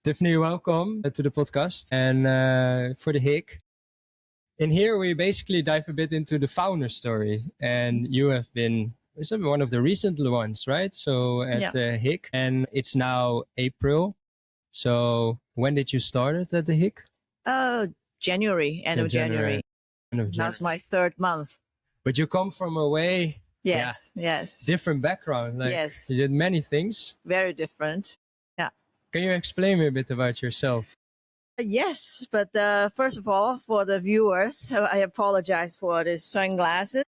Tiffany, welcome to the podcast and for the HIC. In here, we basically dive a bit into the founder story, and you have been one of the recent ones, right? So at the HIC, and it's now April. So when did you start at the HIC? January, end of January. That's my third month. But you come from a way, yes, different background. Like, yes, you did many things. Very different. Yeah. Can you explain me a bit about yourself? Yes, but first of all, for the viewers, I apologize for the sunglasses.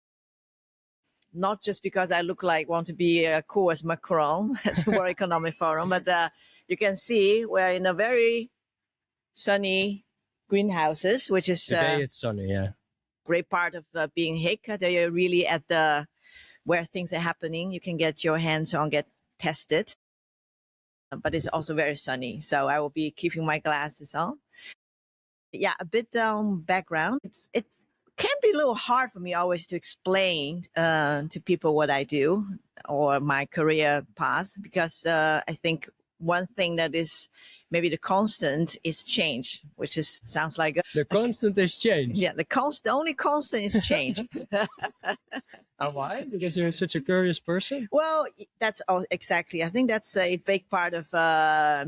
Not just because I look like want to be cool as Macron at the World Economic Forum, but you can see we're in a very sunny greenhouses, which is today it's sunny, yeah. Great part of being HIC. They're really at the where things are happening. You can get your hands on, get tested. But it's also very sunny, so I will be keeping my glasses on. Yeah, a bit background. It can be a little hard for me always to explain to people what I do or my career path, because I think one thing that is maybe the constant is change, which sounds like the constant is change. Yeah, the only constant is change. And why? Because you're such a curious person? Well, that's exactly. I think that's a big part of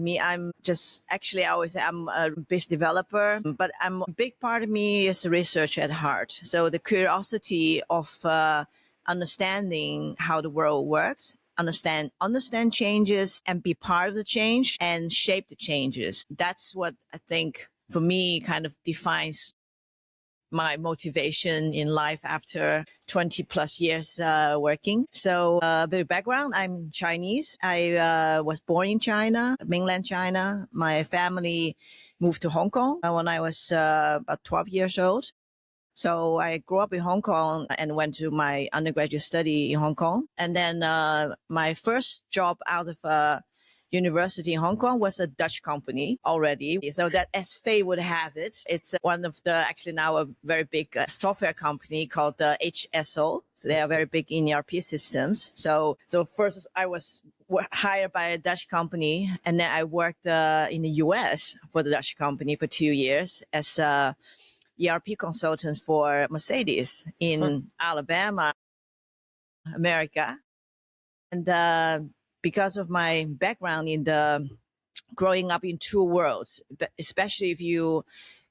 me. I'm just actually I always say I'm a business developer, but a big part of me is research at heart. So the curiosity of understanding how the world works, understand changes and be part of the change and shape the changes. That's what I think for me kind of defines my motivation in life after 20 plus years working. So a bit of background, I'm Chinese. I was born in China, mainland China. My family moved to Hong Kong when I was about 12 years old. So I grew up in Hong Kong and went to my undergraduate study in Hong Kong. And then my first job out of university in Hong Kong was a Dutch company already. So that, as fate would have it, it's one of the, actually now a very big software company called HSO. So they are very big in ERP systems. So first I was hired by a Dutch company, and then I worked in the US for the Dutch company for 2 years as a ERP consultant for Mercedes in Alabama, America. And because of my background in the growing up in two worlds, especially if you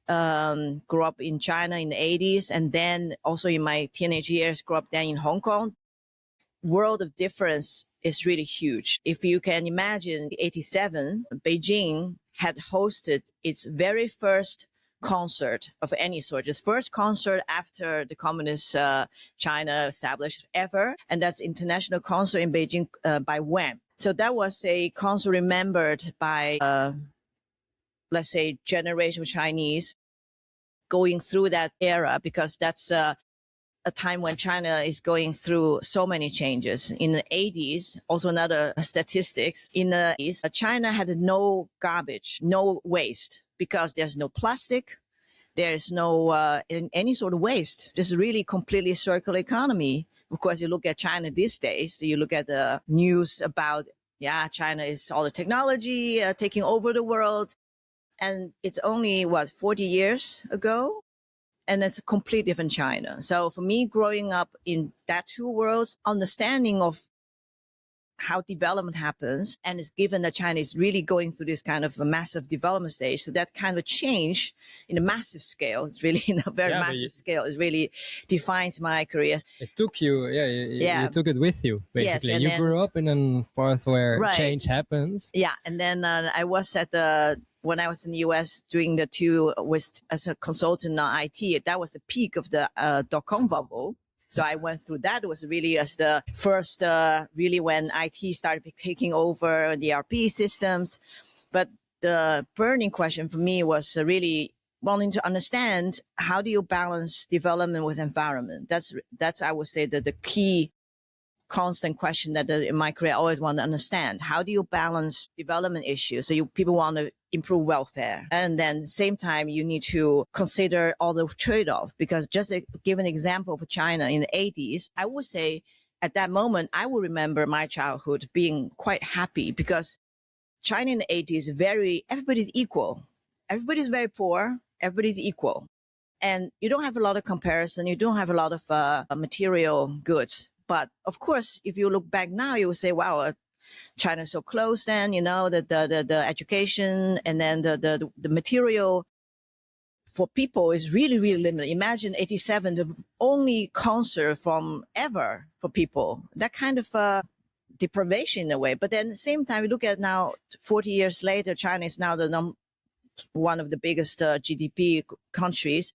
grew up in China in the 80s, and then also in my teenage years, grew up then in Hong Kong, world of difference is really huge. If you can imagine, 87, Beijing had hosted its very first concert of any sort, its first concert after the communist China established ever. And that's international concert in Beijing by Wham. So that was a concert remembered by, let's say, generation of Chinese going through that era, because that's a time when China is going through so many changes. In the 80s, also another statistics, in the East, China had no garbage, no waste, because there's no plastic, there's no any sort of waste. This is really completely circular economy. Of course, you look at China these days, you look at the news about, China is all the technology taking over the world. And it's only, 40 years ago? And it's a completely different China. So for me, growing up in that two worlds, understanding of how development happens, and it's given that China is really going through this kind of a massive development stage. So that kind of change in a massive scale, it's really in a very massive scale, it really defines my career. It took you, you took it with you, basically. Yes, you grew up in a path where change happens. Yeah, and then I was when I was in the US doing the as a consultant on IT, that was the peak of the .com bubble. So I went through that. It was really as the first, really when IT started taking over the ERP systems. But the burning question for me was really wanting to understand, how do you balance development with environment? That's I would say the key constant question that in my career I always want to understand. How do you balance development issues? So people want to improve welfare, and then same time you need to consider all the trade-off, because just to give an example for China in the 80s, I would say at that moment I would remember my childhood being quite happy, because China in the 80s, everybody's equal. Everybody's very poor. Everybody's equal. And you don't have a lot of comparison. You don't have a lot of material goods. But of course, if you look back now, you will say, wow, China's so close then, the education and then the material for people is really, really limited. Imagine 87, the only concert from ever for people. That kind of deprivation in a way. But then at the same time, you look at now, 40 years later, China is now one of the biggest GDP countries.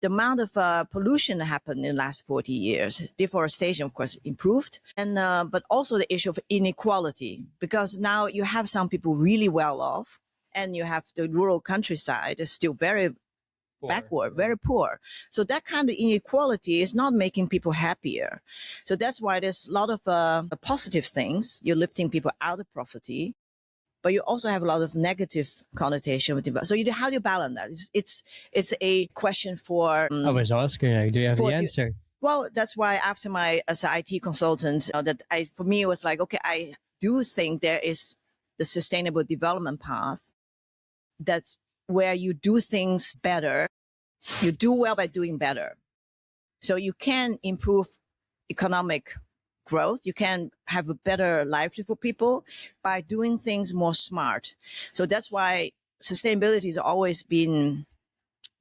The amount of pollution that happened in the last 40 years, deforestation, of course, improved. And but also the issue of inequality, because now you have some people really well off, and you have the rural countryside is still very backward, very poor. So that kind of inequality is not making people happier. So that's why there's a lot of positive things. You're lifting people out of poverty, but you also have a lot of negative connotation with it. So how do you balance that? It's a question for. I was asking, do you have the answer? Well, that's why after as an IT consultant, for me it was like, okay, I do think there is the sustainable development path. That's where you do things better. You do well by doing better. So you can improve economic growth. You can have a better livelihood for people by doing things more smart. So that's why sustainability has always been,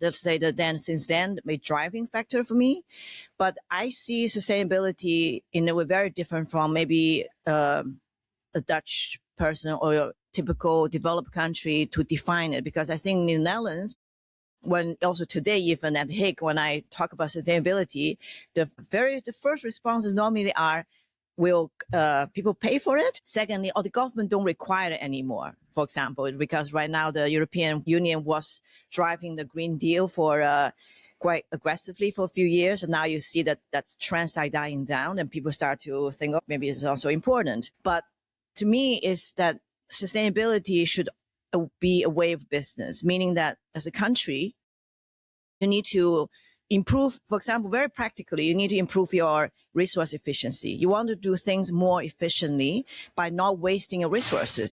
let's say since then, a driving factor for me. But I see sustainability in a way very different from maybe a Dutch person or a typical developed country to define it. Because I think in the Netherlands, when also today, even at HIC, when I talk about sustainability, the first responses normally are, will people pay for it? Secondly, or the government don't require it anymore, for example, because right now the European Union was driving the Green Deal for quite aggressively for a few years. And now you see that trend start dying down and people start to think, oh, maybe it's also important. But to me, is that sustainability should be a way of business, meaning that as a country, you need to improve, for example, very practically, you need to improve your resource efficiency. You want to do things more efficiently by not wasting your resources.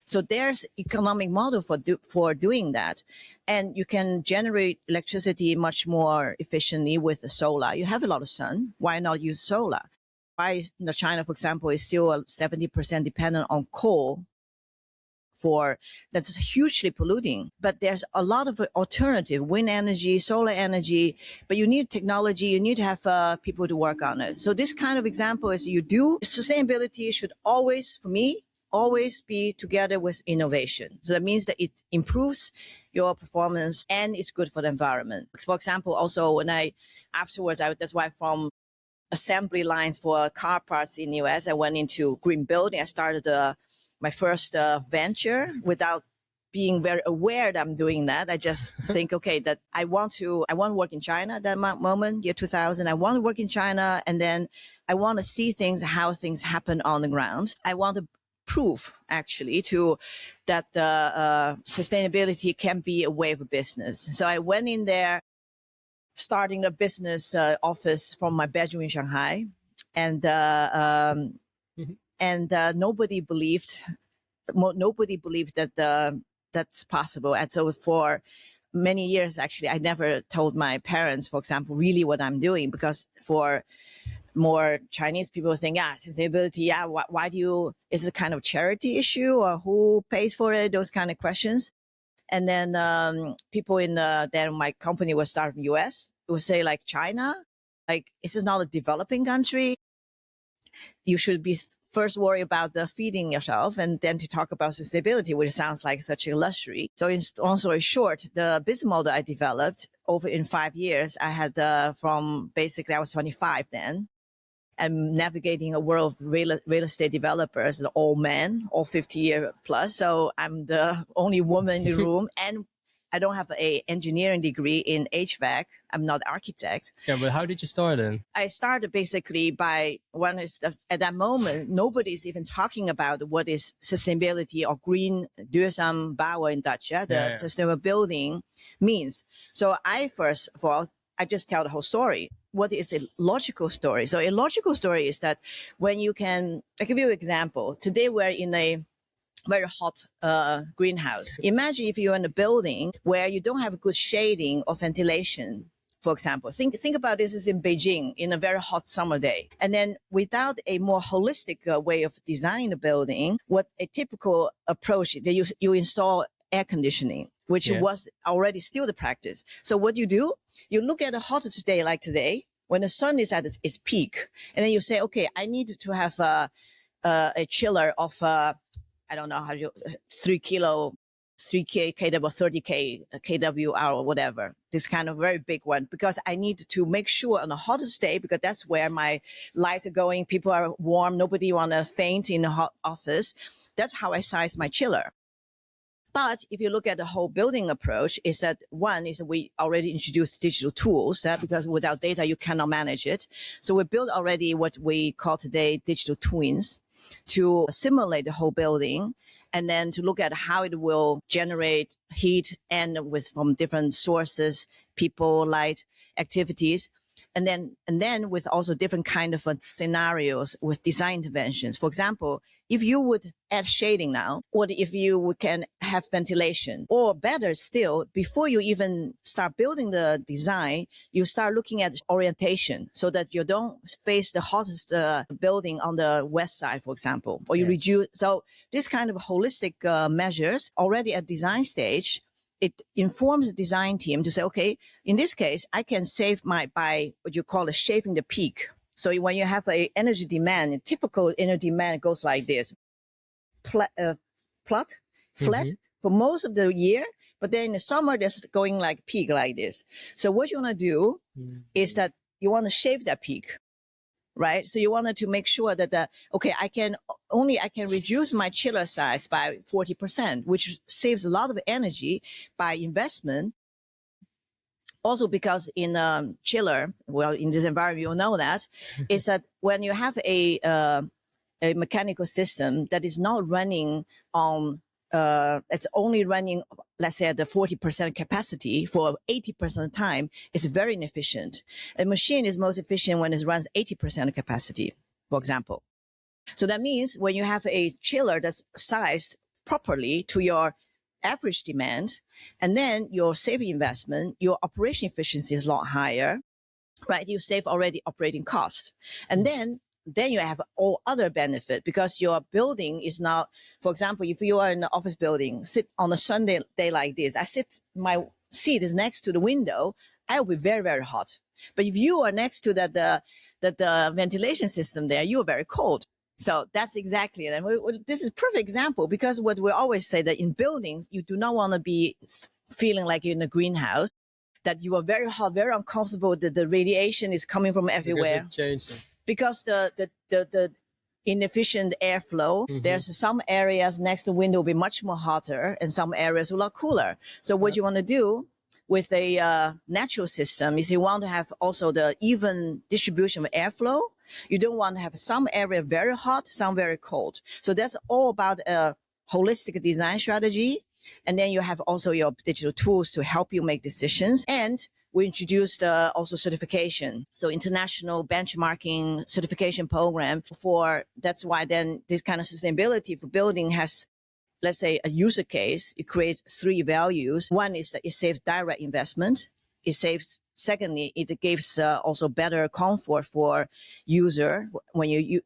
So there's economic model for doing that. And you can generate electricity much more efficiently with the solar. You have a lot of sun. Why not use solar? Why China, for example, is still 70% dependent on coal? That's hugely polluting, but there's a lot of alternative wind energy, solar energy, but you need technology, you need to have people to work on it. So this kind of example is sustainability should always, for me, always be together with innovation. So that means that it improves your performance and it's good for the environment. For example, also that's why from assembly lines for car parts in the US, I went into green building. I started my first venture without being very aware that I'm doing that. I just think, okay, that I want to work in China at that moment, year 2000. I want to work in China, and then I want to see how things happen on the ground. I want to prove actually that sustainability can be a way of business. So I went in there, starting a business office from my bedroom in Shanghai, and nobody believed that that's possible. And so for many years, actually, I never told my parents, for example, really what I'm doing, because for more Chinese people think, sustainability, why is it a kind of charity issue, or who pays for it? Those kind of questions. And then people then my company was started in the US, would say like, China, like, this is not a developing country. You should be first worry about the feeding yourself, and then to talk about sustainability, which sounds like such a luxury. So in long story short, the business model I developed in 5 years, I had from basically I was 25 then, and navigating a world of real estate developers, all men, all 50 year plus. So I'm the only woman in the room, and I don't have an engineering degree in HVAC. I'm not an architect. Yeah, but how did you start then? I started basically at that moment, nobody's even talking about what is sustainability or green duursam bouwen in Dutch, sustainable building means. So I just tell the whole story. What is a logical story? So a logical story is that when I give you an example. Today we're in a very hot greenhouse. Imagine if you're in a building where you don't have good shading or ventilation. For example, think about this is in Beijing in a very hot summer day. And then without a more holistic way of designing the building, what a typical approach, you install air conditioning, which was already still the practice. So what you do, you look at the hottest day like today, when the sun is at its peak, and then you say, okay, I need to have a chiller of, I don't know how you, 3 kilo, 3K, KW, 30K, kWh or whatever, this kind of very big one, because I need to make sure on the hottest day, because that's where my lights are going, people are warm, nobody want to faint in the hot office. That's how I size my chiller. But if you look at the whole building approach, is that one is we already introduced digital tools because without data, you cannot manage it. So we built already what we call today digital twins to simulate the whole building and then to look at how it will generate heat and from different sources, people, light, activities. And then with also different kind of scenarios with design interventions. For example, if you would add shading now, or if you can have ventilation, or better still, before you even start building the design, you start looking at orientation so that you don't face the hottest building on the west side, for example, or you reduce. So this kind of holistic measures already at design stage, it informs the design team to say, okay, in this case, I can save by what you call shaving the peak. So when you have a energy demand, a typical energy demand goes like this, flat for most of the year, but then in the summer, that's going like peak like this. So what you want to do is that you want to shave that peak. Right. So you wanted to make sure that I can reduce my chiller size by 40%, which saves a lot of energy by investment. Also, because in chiller, well, in this environment, you'll know that, is that when you have a mechanical system that is not running on, it's only running, let's say, at the 40% capacity for 80% of the time, it's very inefficient. A machine is most efficient when it runs 80% of capacity, for example. So that means when you have a chiller that's sized properly to your average demand, and then your saving investment, your operation efficiency is a lot higher, right? You save already operating cost. And then you have all other benefit because your building is not, for example, if you are in an office building, sit on a Sunday day like this, my seat is next to the window, I will be very, very hot. But if you are next to the ventilation system there, you are very cold. So that's exactly it. And this is a perfect example because what we always say that in buildings, you do not want to be feeling like you're in a greenhouse, that you are very hot, very uncomfortable, that the radiation is coming from everywhere. Because the inefficient airflow, there's some areas next to the window will be much more hotter and some areas will look cooler. So what you want to do with a natural system is you want to have also the even distribution of airflow. You don't want to have some area very hot, some very cold. So that's all about a holistic design strategy. And then you have also your digital tools to help you make decisions. And we introduced also certification. So international benchmarking certification program that's why then this kind of sustainability for building has, let's say, a user case. It creates 3 values. One is that it saves direct investment. Secondly, it gives also better comfort for user. When you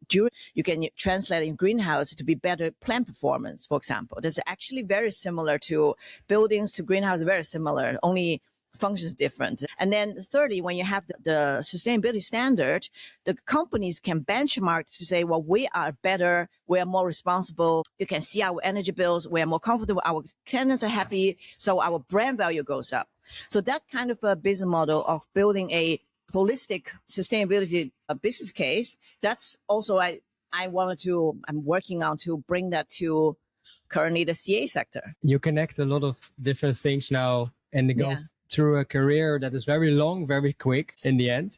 can translate in greenhouse to be better plant performance, for example. That's actually very similar to buildings to greenhouse, very similar, only functions different. And then thirdly, when you have the sustainability standard, the companies can benchmark to say, well, we are better, we are more responsible. You can see our energy bills, we are more comfortable, our tenants are happy, so our brand value goes up. So that kind of a business model of building a holistic sustainability business case, that's also I'm working on to bring that to currently the CA sector. You connect a lot of different things now and they go through a career that is very long, very quick in the end.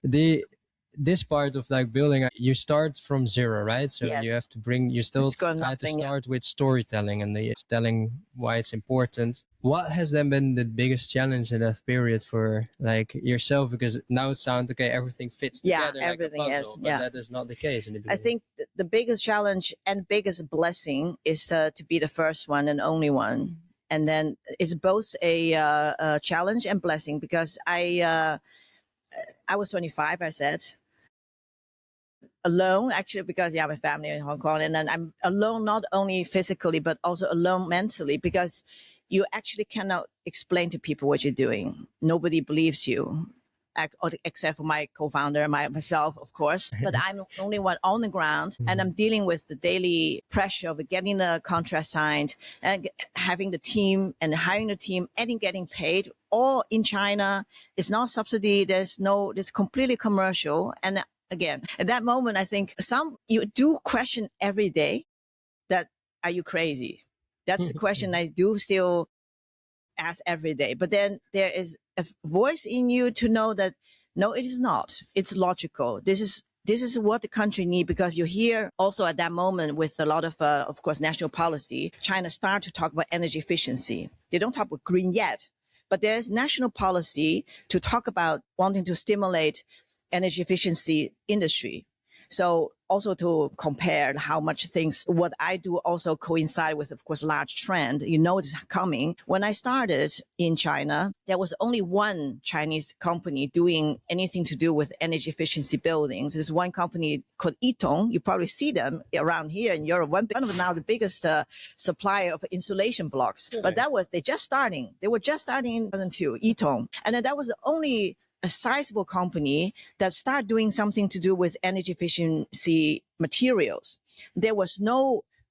this part of like building, you start from zero, right? So Yes. you have to bring, you still It's got had to nothing. start with storytelling and the telling why it's important. What has then been the biggest challenge in that period for like yourself? Because now it sounds okay, everything fits Yeah, together like a everything puzzle, is. but Yeah. that is not the case in the I beginning. think the biggest challenge and biggest blessing is to be the first one and only one. And then it's both a challenge and blessing, because I was 25, I said, alone, actually, because I have a family in Hong Kong, and then I'm alone not only physically but also alone mentally, because you actually cannot explain to people what you're doing. Nobody believes you, except for my co-founder, myself, of course. But I'm the only one on the ground, and I'm dealing with the daily pressure of getting the contract signed and having the team and hiring the team and getting paid. All in China, it's not subsidy. It's completely commercial. And again, at that moment, I think you do question every day that, are you crazy? That's the question I do still ask every day. But then there is a voice in you to know that, no, it is not. It's logical. This is what the country needs, because you're here also at that moment with a lot of course, national policy. China started to talk about energy efficiency. They don't talk about green yet, but there's national policy to talk about wanting to stimulate energy efficiency industry. So also to compare how much things, what I do also coincide with, of course, large trend. You know it's coming. When I started in China, there was only one Chinese company doing anything to do with energy efficiency buildings. There's one company called Yitong. You probably see them around here in Europe. One of now the biggest supplier of insulation blocks. Okay. But they just starting. They were just starting in 2002, Yitong. And then that was the only a sizable company that started doing something to do with energy efficiency materials. There was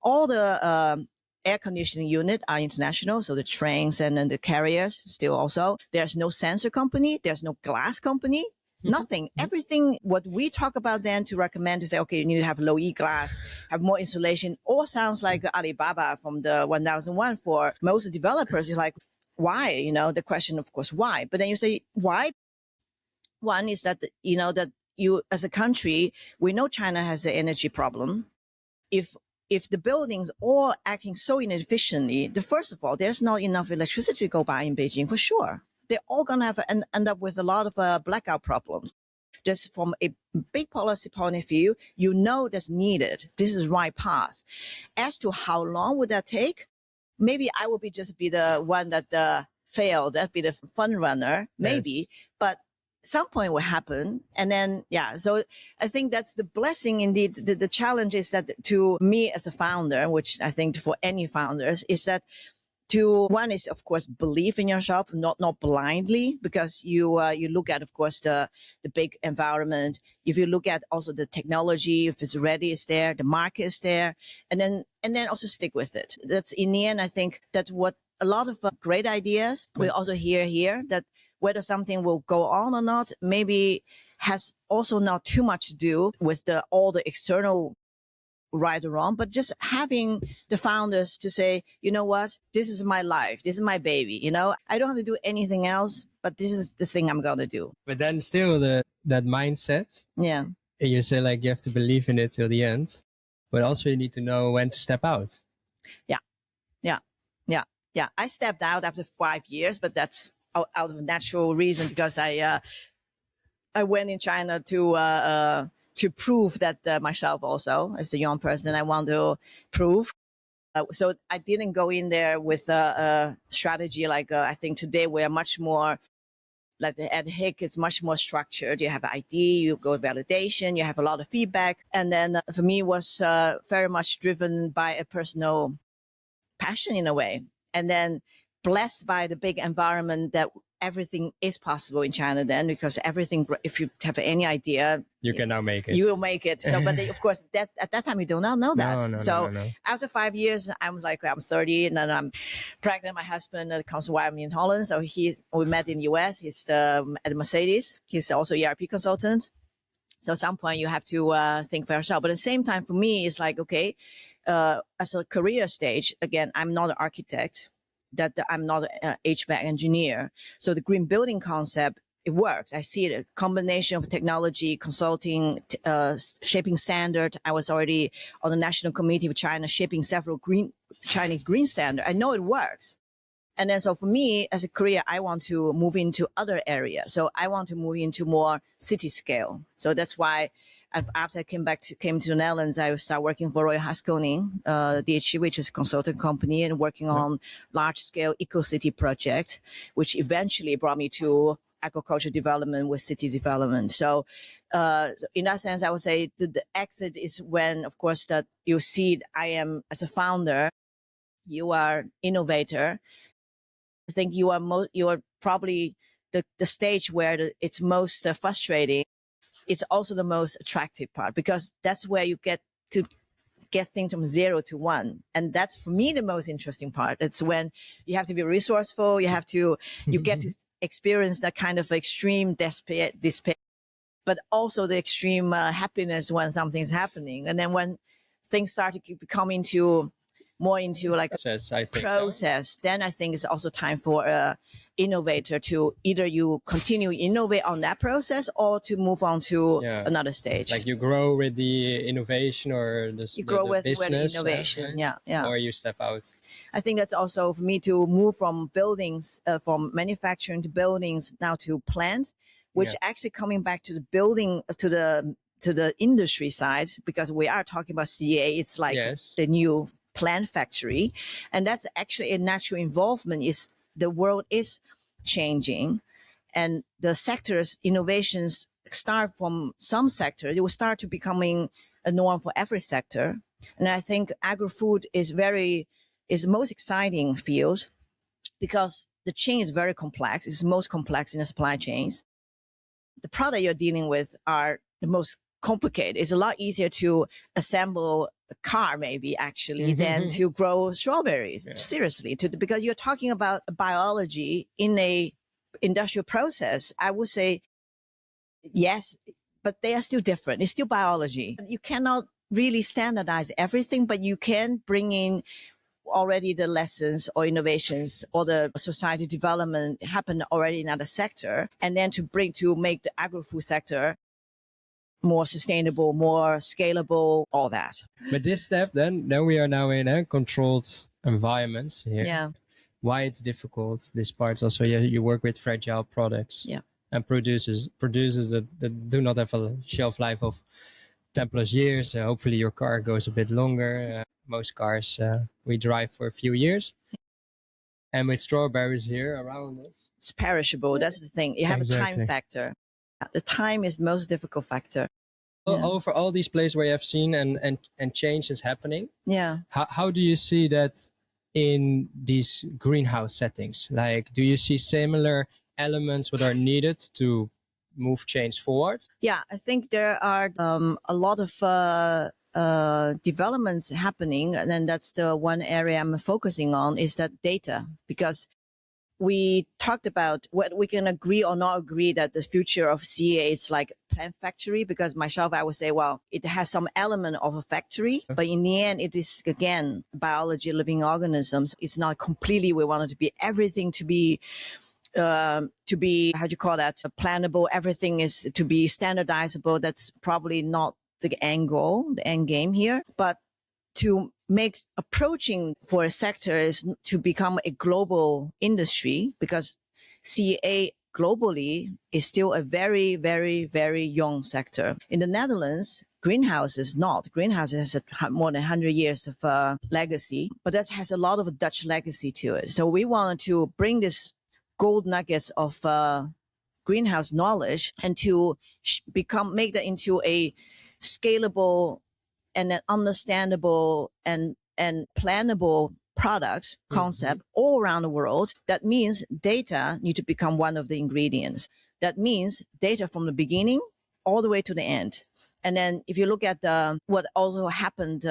all the air conditioning unit are international, so the trains and then the carriers still also. There's no sensor company. There's no glass company. Nothing. Everything what we talk about then to recommend to say, okay, you need to have low E glass, have more insulation, all sounds like Alibaba from the 1001 for most developers. You're like, why? The question, of course, why? But then you say, why? One is that, that you as a country, we know China has an energy problem. If the buildings all acting so inefficiently, first of all, there's not enough electricity to go by in Beijing for sure. They're all going to end up with a lot of blackout problems. Just from a big policy point of view, that's needed. This is the right path. As to how long would that take, maybe I will just be the one that failed. That'd be the fun runner, maybe. Yes. But some point will happen. And then, so I think that's the blessing indeed. The challenge is that to me as a founder, which I think for any founders, is that one is, of course, believe in yourself, not blindly, because you look at, of course, the big environment. If you look at also the technology, if it's ready, it's there, the market is there, and then also stick with it. That's in the end, I think that's what a lot of great ideas we also hear here, that whether something will go on or not, maybe has also not too much to do with all the external right or wrong, but just having the founders to say, you know what, this is my life, this is my baby, I don't have to do anything else, but this is the thing I'm going to do. But then still that mindset, you say like you have to believe in it till the end, but also you need to know when to step out. Yeah. I stepped out after 5 years, but that's out of natural reason, because I went in China to prove that myself also as a young person. I want to prove. So I didn't go in there with a strategy like I think today we are much more like at HIC is much more structured. You have an ID, you go validation, you have a lot of feedback. And then for me was very much driven by a personal passion in a way. And then blessed by the big environment that everything is possible in China then, because everything, if you have any idea, you can now make it. You will make it. So, but of course, that at that time you do not know that. No. After 5 years, I was like, I'm 30, and then I'm pregnant. My husband comes to Wyoming in Holland, so we met in the US. He's at Mercedes. He's also ERP consultant. So at some point you have to think for yourself. But at the same time, for me, it's like, okay, as a career stage, again, I'm not an architect. That I'm not an HVAC engineer. So the green building concept, it works. I see it, a combination of technology, consulting, shaping standard. I was already on the National Committee of China shaping several Chinese green standard. I know it works. And then so for me as a career, I want to move into other areas. So I want to move into more city scale. So that's why after I came to the Netherlands, I started working for Royal Haskoning, DHC, which is a consulting company, and working on large scale eco-city project, which eventually brought me to agriculture development with city development. So in that sense, I would say the exit is when, of course, that you see I am as a founder, you are innovator. I think you are probably the stage where it's most frustrating. It's also the most attractive part because that's where you get to get things from 0 to 1. And that's for me the most interesting part. It's when you have to be resourceful. You get to experience that kind of extreme despair, but also the extreme happiness when something's happening. And then when things start to become more into like a process, then I think it's also time for a innovator to either you continue innovate on that process or to move on to another stage. Like you grow with the innovation or you grow with business, the innovation, right? Or you step out. I think that's also for me to move from buildings, from manufacturing to buildings now to plant, which actually coming back to the building, to the industry side, because we are talking about CA, it's like the new plant factory. And that's actually a natural involvement. Is the world is changing and the sectors innovations start from some sectors. It will start to becoming a norm for every sector. And I think agri-food is the most exciting field because the chain is very complex. It's most complex in the supply chains. The product you're dealing with are the most complicated. It's a lot easier to assemble a car maybe actually than to grow strawberries. Seriously, because you're talking about biology in a industrial process. I would say yes, but they are still different. It's still biology. You cannot really standardize everything, but you can bring in already the lessons or innovations or the society development happen already in another sector, and then to make the agri-food sector more sustainable, more scalable, all that. But this step, then we are now in a controlled environments here. Yeah. Why it's difficult, this part also, you work with fragile products. Yeah. And producers that do not have a shelf life of 10+ years. Hopefully your car goes a bit longer. Most cars we drive for a few years. And with strawberries here around us, it's perishable. That's the thing. You have a time factor. The time is the most difficult factor. Over all these places where you have seen and change is happening. Yeah. How do you see that in these greenhouse settings? Like, do you see similar elements that are needed to move change forward? Yeah, I think there are a lot of developments happening. And then that's the one area I'm focusing on is that data, because we talked about what we can agree or not agree that the future of CA is like plant factory, because myself, I would say, well, it has some element of a factory, but in the end, it is, again, biology, living organisms. It's not completely, we want it to be everything to be, how do you call that? Plannable. Everything is to be standardizable. That's probably not the end goal, the end game here, but to make approaching for a sector is to become a global industry, because CA globally is still a very, very, very young sector. In the Netherlands, greenhouse is not. Greenhouse has more than 100 years of legacy, but that has a lot of Dutch legacy to it. So we wanted to bring this gold nuggets of greenhouse knowledge and to make that into a scalable and an understandable and plannable product concept all around the world. That means data need to become one of the ingredients. That means data from the beginning all the way to the end. And then if you look at what also happened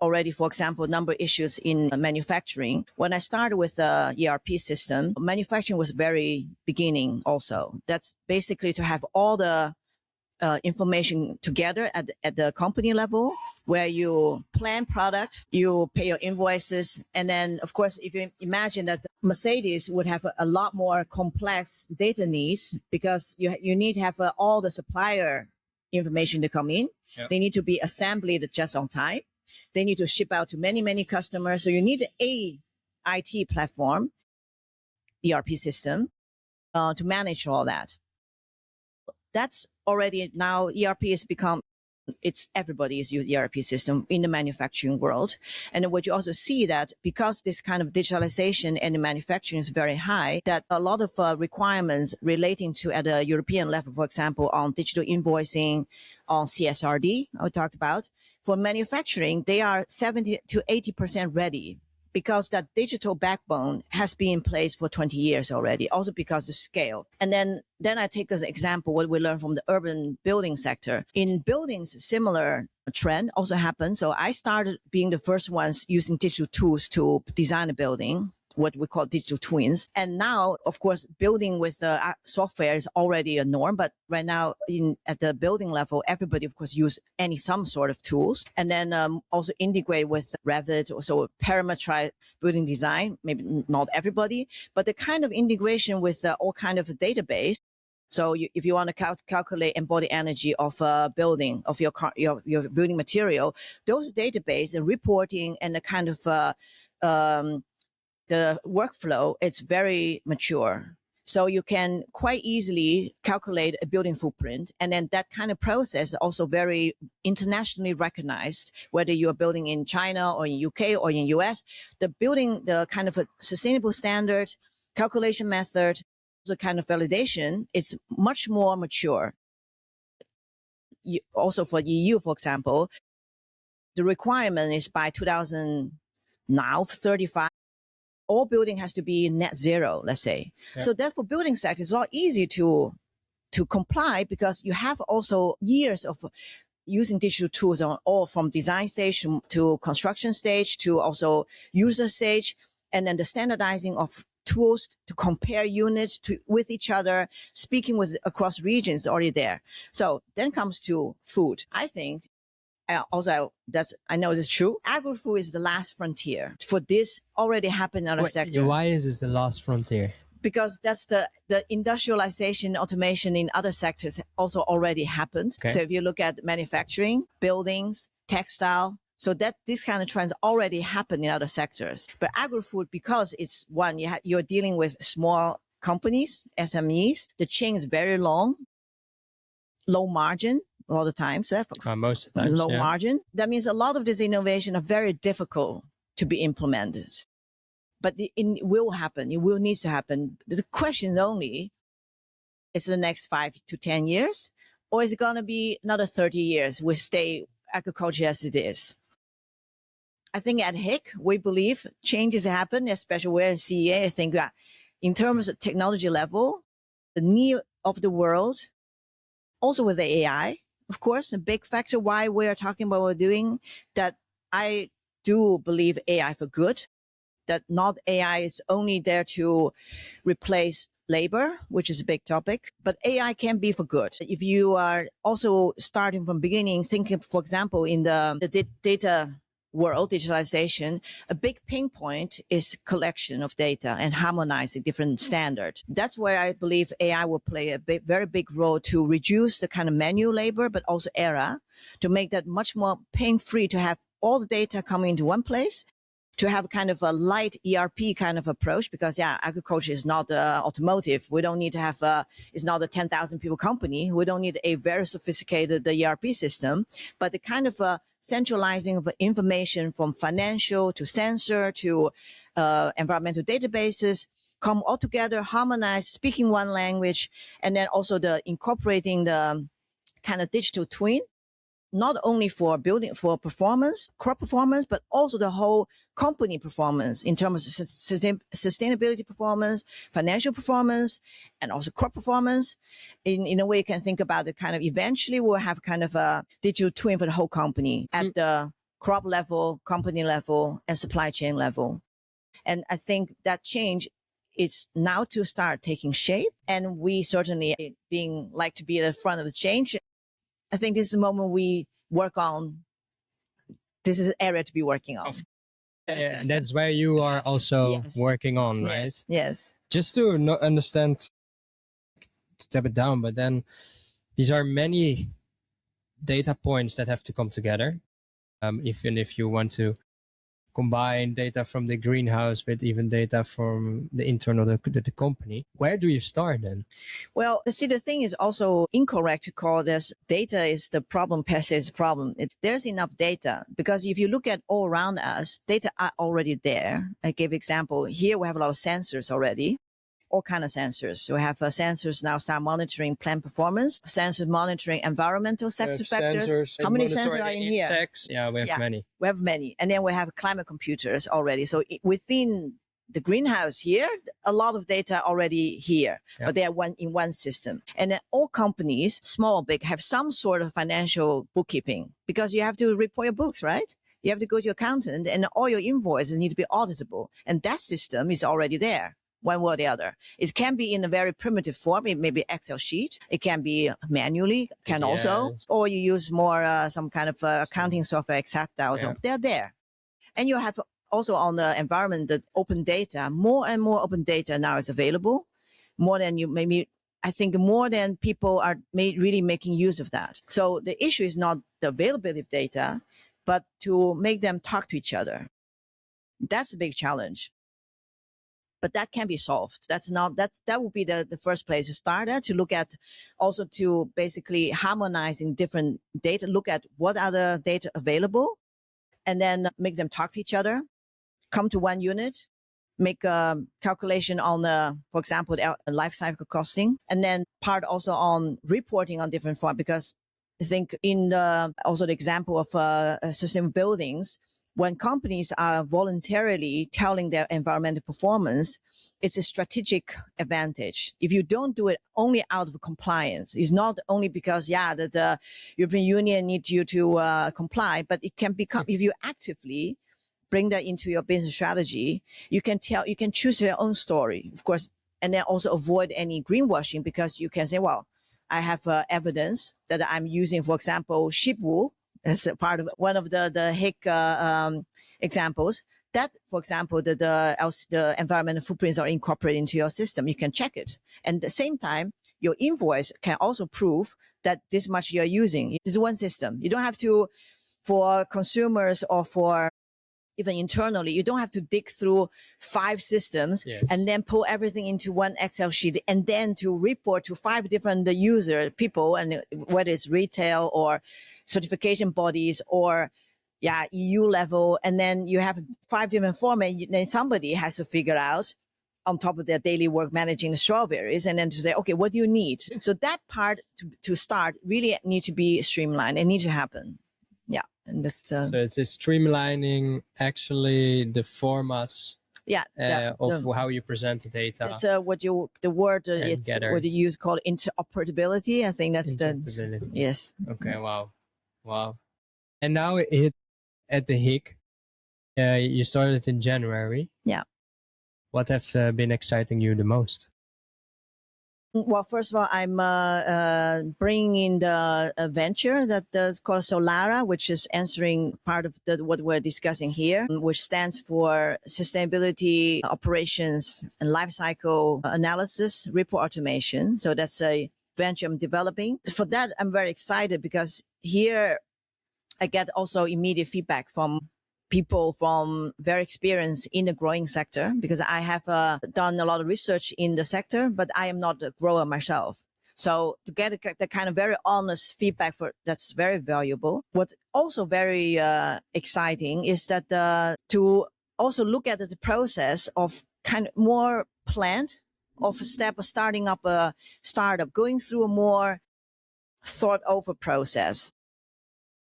already, for example, number of issues in manufacturing. When I started with the ERP system, manufacturing was very beginning also. That's basically to have all the information together at the company level, where you plan product, you pay your invoices. And then, of course, if you imagine that Mercedes would have a lot more complex data needs, because you need to have all the supplier information to come in. Yep. They need to be assembled just on time. They need to ship out to many, many customers. So you need a IT platform, ERP system, to manage all that. That's already now ERP has become, everybody is using ERP system in the manufacturing world. And what you also see that because this kind of digitalization and the manufacturing is very high, that a lot of requirements relating to at a European level, for example, on digital invoicing, on CSRD, I talked about, for manufacturing, they are 70 to 80% ready, because that digital backbone has been in place for 20 years already, also because the scale. And then I take as an example what we learned from the urban building sector. In buildings, similar trend also happened. So I started being the first ones using digital tools to design a building, what we call digital twins. And now, of course, building with software is already a norm. But right now, at the building level, everybody, of course, use some sort of tools. And then also integrate with Revit, also parametrize building design. Maybe not everybody, but the kind of integration with all kind of a database. So if you want to calculate embodied energy of a building, of your building material, those database and reporting and the kind of the workflow, it's very mature. So you can quite easily calculate a building footprint. And then that kind of process also very internationally recognized, whether you're building in China or in UK or in US, the kind of a sustainable standard, calculation method, the kind of validation, it's much more mature. Also for EU, for example, the requirement is by 2035, all building has to be net zero, let's say. Yeah. So that's for building sector. It's a lot easy to comply, because you have also years of using digital tools on all from design stage to construction stage to also user stage, and then the standardizing of tools to compare units with each other, speaking with across regions already there. So then comes to food. I think also, I know this is true. Agri-food is the last frontier for this already happened in other sectors. Why is this the last frontier? Because that's the industrialization, automation in other sectors also already happened. Okay. So if you look at manufacturing, buildings, textile, so that this kind of trends already happen in other sectors. But agri-food, because it's one, you're dealing with small companies, SMEs, the chain is very long, low margin. All the time, so most of the time, low margin. That means a lot of this innovation are very difficult to be implemented, but it will happen. It will need to happen. The question is only: is it the next 5 to 10 years, or is it going to be another 30 years? We stay agriculture as it is. I think at HIC we believe changes happen, especially we're CEA. I think that in terms of technology level, the need of the world, also with the AI. Of course, a big factor why we are talking about what we're doing, that I do believe AI for good, that not AI is only there to replace labor, which is a big topic, but AI can be for good. If you are also starting from beginning, thinking, for example, in the data world, digitalization, a big pain point is collection of data and harmonizing different standards. That's where I believe AI will play a very big role to reduce the kind of manual labor, but also error, to make that much more pain-free, to have all the data coming into one place, to have kind of a light ERP kind of approach, because agriculture is not automotive. We don't need to have it's not a 10,000 people company. We don't need a very sophisticated ERP system, but the kind of centralizing of information from financial to sensor to environmental databases come all together, harmonized, speaking one language, and then also the incorporating the kind of digital twin, not only for building, for performance, crop performance, but also the whole company performance in terms of sustainability performance, financial performance, and also crop performance. In a way, you can think about it kind of eventually we'll have kind of a digital twin for the whole company at the crop level, company level, and supply chain level. And I think that change is now to start taking shape. And we certainly being like to be at the front of the change. I think this is the moment we work on. This is an area to be working on. Yeah, that's where you are also Yes. working on, right? Yes. Yes. Just to understand, step it down, but then these are many data points that have to come together. Even if you want to combine data from the greenhouse with even data from the internal the company, where do you start then? Well, see, the thing is also incorrect to call this data is the problem, per se is the problem. There's enough data, because if you look at all around us, data are already there. I gave example. Here we have a lot of sensors already. All kind of sensors. So we have sensors now start monitoring plant performance, sensors monitoring environmental sector factors. How many sensors are in here? Insects. Yeah, we have many. We have many. And then we have climate computers already. So within the greenhouse here, a lot of data already here, but they are in one system. And then all companies, small or big, have some sort of financial bookkeeping, because you have to report your books, right? You have to go to your accountant, and all your invoices need to be auditable. And that system is already there, one way or the other. It can be in a very primitive form. It may be Excel sheet. It can be manually, also, or you use more some kind of accounting software, etc. They're there. And you have also on the environment, the open data, more and more open data now is available, more than I think more than people are really making use of that. So the issue is not the availability of data, but to make them talk to each other. That's a big challenge. But that can be solved. That would be the first place to start at, to look at, also to basically harmonizing different data, look at what are the data available, and then make them talk to each other, come to one unit, make a calculation on for example, the life cycle costing, and then part also on reporting on different forms. Because I think in also the example of sustainable buildings, when companies are voluntarily telling their environmental performance, it's a strategic advantage. If you don't do it only out of compliance, it's not only because, the European Union needs you to comply, but it can become, if you actively bring that into your business strategy, you can choose your own story, of course, and then also avoid any greenwashing, because you can say, well, I have evidence that I'm using, for example, sheep wool as a part of one of the HIC examples. That, for example, the environmental footprints are incorporated into your system. You can check it. And at the same time, your invoice can also prove that this much you're using. It's one system. You don't have to, for consumers or for even internally, you don't have to dig through 5 systems and then pull everything into one Excel sheet and then to report to 5 different people, and whether it's retail or certification bodies or EU level. And then you have 5 different formats. Then somebody has to figure out, on top of their daily work managing the strawberries, and then to say, okay, what do you need? So that part to start really need to be streamlined. It needs to happen. Yeah. And that's, so it's a streamlining actually the formats of how you present the data. That's what you what you use called interoperability. I think that's the yes. Okay. Wow. And now it at the HIC, you started in January. Yeah. What have been exciting you the most? Well, first of all, I'm bringing in the venture that is called Solara, which is answering part of what we're discussing here, which stands for Sustainability Operations and Life Cycle Analysis Report Automation. So that's a venture I'm developing. For that, I'm very excited, because here I get also immediate feedback from people from very experienced in the growing sector, because I have done a lot of research in the sector, but I am not a grower myself. So to get the kind of very honest feedback that's very valuable. What's also very exciting is that to also look at the process of kind of more planned of a step of starting up a startup, going through a more thought over process.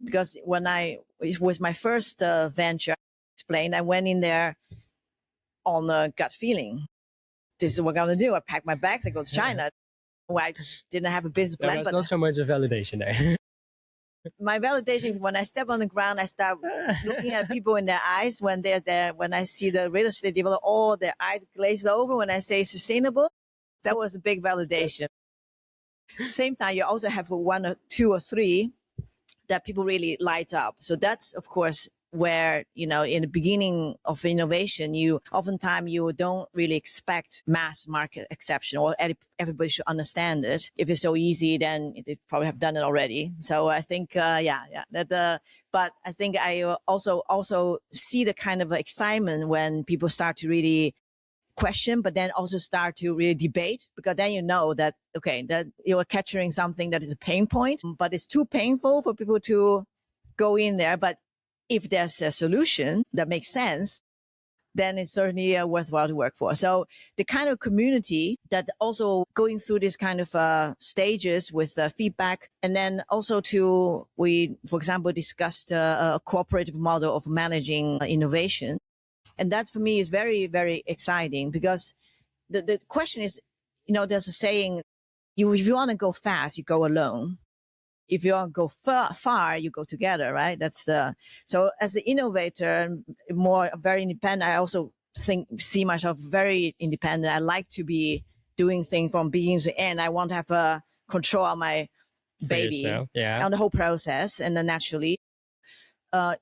Because it was my first venture, I went in there on a gut feeling. This is what I'm going to do. I pack my bags, I go to China. Well, I didn't have a business plan. There's not so much of validation there. My validation, when I step on the ground, I start looking at people in their eyes when they're there. When I see the real estate developer, all their eyes glazed over when I say sustainable, that was a big validation. Same time, you also have 1 or 2 or 3 that people really light up. So that's, of course, where, in the beginning of innovation, oftentimes you don't really expect mass market acceptance, or everybody should understand it. If it's so easy, then they probably have done it already. So I think, but I think I also see the kind of excitement when people start to really question, but then also start to really debate, because then that, okay, that you are capturing something that is a pain point, but it's too painful for people to go in there. But if there's a solution that makes sense, then it's certainly worthwhile to work for. So the kind of community that also going through this kind of stages with feedback, and then also we, for example, discussed a cooperative model of managing innovation. And that for me is very, very exciting, because the question is, there's a saying, if you want to go fast, you go alone. If you want to go far, you go together, right? So as the innovator, more very independent, I also see myself very independent. I like to be doing things from beginning to end. I want to have control of my baby on the whole process. And then naturally,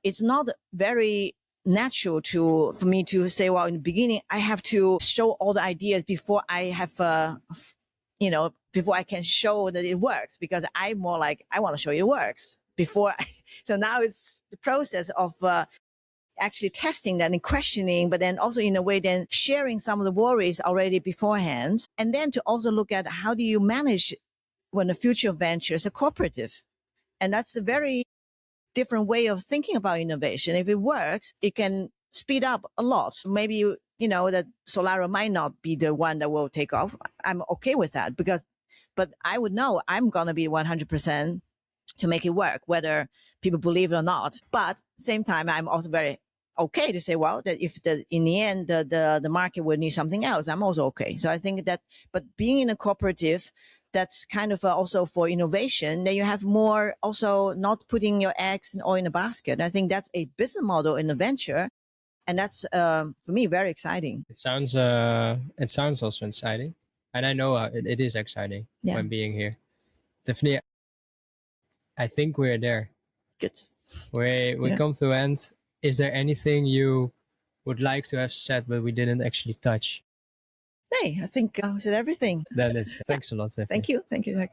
it's not very natural for me to say, well, in the beginning, I have to show all the ideas before I have before I can show that it works, because I'm more like, I want to show you it works before. So now it's the process of actually testing that and questioning, but then also in a way, then sharing some of the worries already beforehand. And then to also look at how do you manage when the future venture is a cooperative. And that's a very different way of thinking about innovation. If it works, it can speed up a lot. Maybe that Solaro might not be the one that will take off. I'm okay with that, but I would know I'm going to be 100% to make it work, whether people believe it or not. But same time, I'm also very okay to say, well, that if in the end, the market will need something else, I'm also okay. So I think that, but being in a cooperative, that's kind of also for innovation, then you have more also not putting your eggs all in a basket. I think that's a business model in a venture. And that's, for me, very exciting. It sounds also exciting. And I know it is exciting when being here. Tiffany, I think we're there. Good. We come to the end. Is there anything you would like to have said, but we didn't actually touch? Hey, I think I said everything. That is. Thanks a lot, Tiffany. Thank you. Thank you, Jack.